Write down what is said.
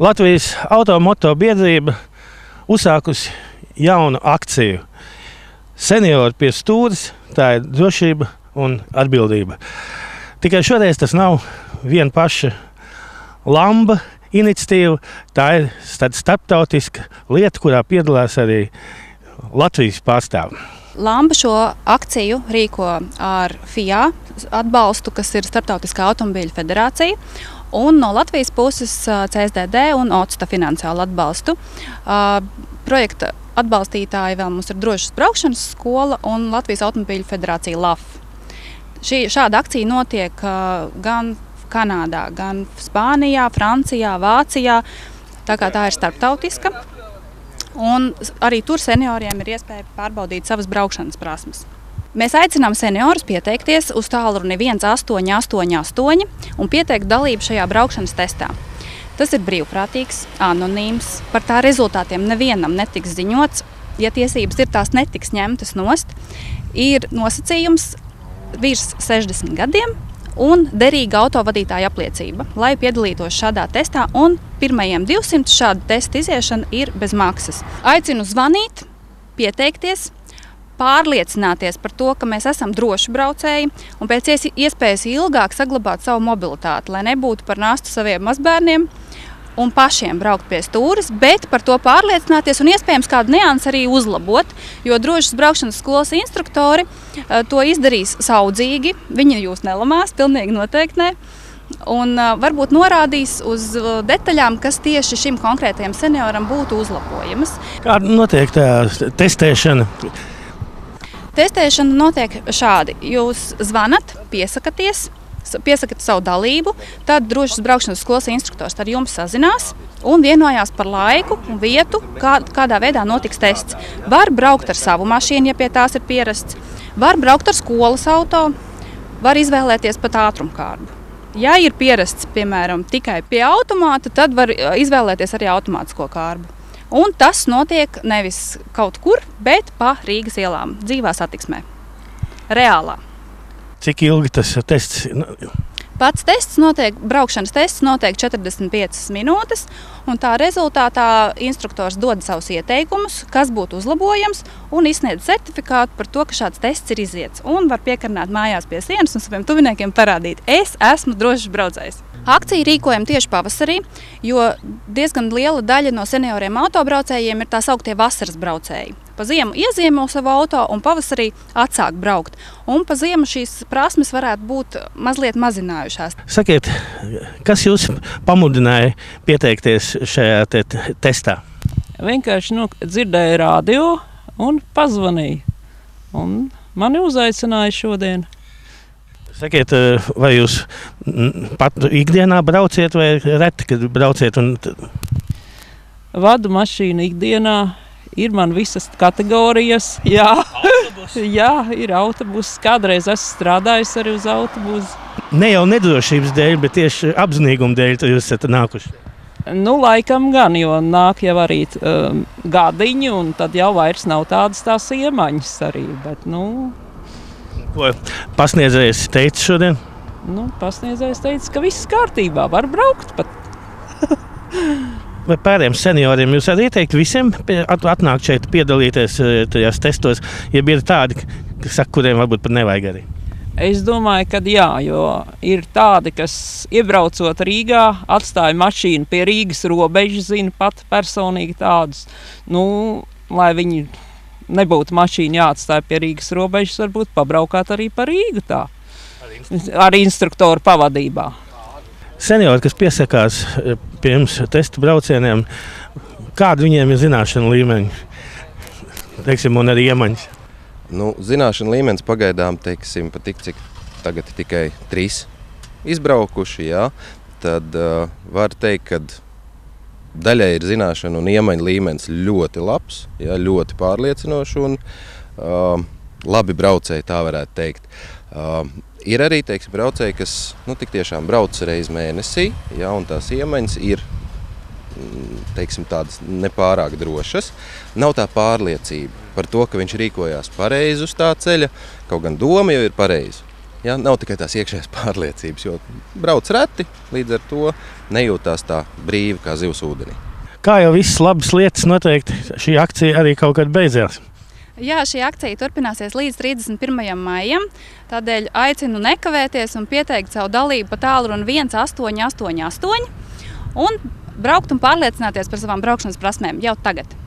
Latvijas automoto biedrība uzsākusi jaunu akciju. Seniori pie stūres, tā ir drošība un atbildība. Tikai šoreiz tas nav viena paša Lamba iniciatīva, tā ir starptautiska lieta, kurā piedalās arī Latvijas pārstāvji. Lamba šo akciju rīko ar FIA atbalstu, kas ir Starptautiskā automobīļu federācija, un no Latvijas puses CSDD un OCTA finansiālu atbalstu. Projekta atbalstītāji vēl mums ir Drošas braukšanas skola un Latvijas automobīļu federācija LAF. Šāda akcija notiek gan Kanādā, gan Spānijā, Francijā, Vācijā, tā kā tā ir starptautiska. Un arī tur senioriem ir iespēja pārbaudīt savas braukšanas prasmes. Mēs aicinām seniorus pieteikties uz tālruni 1888 un pieteikt dalību šajā braukšanas testā. Tas ir brīvprātīgs, anonīms, par tā rezultātiem nevienam netiks ziņots, ja tiesības ir tās netiks ņemtas nost. Ir nosacījums virs 60 gadiem un derīga autovadītāja apliecība, lai piedalītos šādā testā, un pirmajiem 200 šāda testa iziešana ir bez maksas. Aicinu zvanīt, pieteikties, pārliecināties par to, ka mēs esam droši braucēji un pēc iespējas ilgāk saglabāt savu mobilitāti, lai nebūtu par nastu saviem mazbērniem un pašiem braukt pie stūres, bet par to pārliecināties un iespējams kādu niansu arī uzlabot, jo Drošas braukšanas skolas instruktori to izdarīs saudzīgi, viņi jūs nelamās, pilnīgi noteikti ne, un varbūt norādīs uz detaļām, kas tieši šim konkrētajam senioram būtu uzlabojamas. Kāda notiek tā testēšana? Testēšana notiek šādi. Jūs zvanat, piesakāt savu dalību, tad Drošas braukšanas skolas instruktors ar jums sazinās un vienojās par laiku un vietu, kādā veidā notiks tests. Var braukt ar savu mašīnu, ja pie tās ir pierasts, var braukt ar skolas auto, var izvēlēties pat ātrumkārbu. Ja ir pierasts, piemēram, tikai pie automāta, tad var izvēlēties arī automātisko kārbu. Un tas notiek nevis kaut kur, bet pa Rīgas ielām, dzīvā satiksmē, reālā. Cik ilgi tas tests? Pats braukšanas tests notiek 45 minūtes, un tā rezultātā instruktors dod savus ieteikumus, kas būtu uzlabojams, un izsniedz certifikātu par to, ka šāds tests ir iziets. Un var piekarināt mājās pie sienas un saviem tuviniekiem parādīt, es esmu drošs braucējs. Akciju rīkojam tieši pavasarī, jo diezgan liela daļa no senioriem autobraucējiem ir tā sauktie vasaras braucēji. Pa ziemu ieziemo savu auto un pavasarī atsāk braukt. Un pa ziemu šīs prasmes varētu būt mazliet mazinājušās. Sakiet, kas jūs pamudināja pieteikties šajā testā? Vienkārši dzirdēju radio un pazvanīju. Un mani uzaicināja šodien. Sakiet, vai jūs pat ikdienā brauciet vai reti, kad brauciet? Vadu mašīnu ikdienā, ir man visas kategorijas. Jā, jā, ir autobuss. Kādreiz esmu strādājis arī uz autobusu. Ne jau nedrošības dēļ, bet tieši apzinīguma dēļ jūs esat nākuši. Laikam gan, jo nāk jau arī gadiņi, un tad jau vairs nav tādas tās iemaņas arī, bet Ko pasniedzējs teica šodien? Pasniedzējs teica, ka viss kārtībā, var braukt pat. Vai pārējiem senioriem jūs arī ieteikt visiem atnākt šeit piedalīties tajās testos, ja ir tādi, kuriem varbūt pat nevajag arī? Es domāju, ka jā, jo ir tādi, kas iebraucot Rīgā, atstāja mašīnu pie Rīgas robežas, zina pat personīgi tādus, lai viņi nebūtu mašīna jāatstāja pie Rīgas robežas, varbūt pabraukāt arī pa Rīgu tā, ar instruktoru pavadībā. Seniori, kas piesakās pie jums testu braucieniem, kāda viņiem ir zināšana līmeņi, un arī iemaņas? Zināšana līmenis pagaidām, pat tik, cik tagad ir tikai 3 izbraukuši, jā, tad var teikt, ka daļai ir zināšana un iemaņu līmenis ļoti labs, jā, ļoti pārliecinoši un labi braucēji, tā varētu teikt. Ir arī, braucēji, kas tik tiešām brauc reiz mēnesī, jā, un tās iemaņas ir, tādas nepārāk drošas. Nav tā pārliecība par to, ka viņš rīkojās pareizi uz tā ceļa, kaut gan doma jau ir pareiza. Ja? Nav tikai tās iekšējās pārliecības, jo brauc reti, līdz ar to nejūtās tā brīvi kā zivs ūdenī. Kā jau visas labas lietas, noteikti šī akcija arī kaut kad beidzās. Jā, šī akcija turpināsies līdz 31. maijam, tādēļ aicinu nekavēties un pieteikt savu dalību pa tālruni 1888 un braukt un pārliecināties par savām braukšanas prasmēm jau tagad.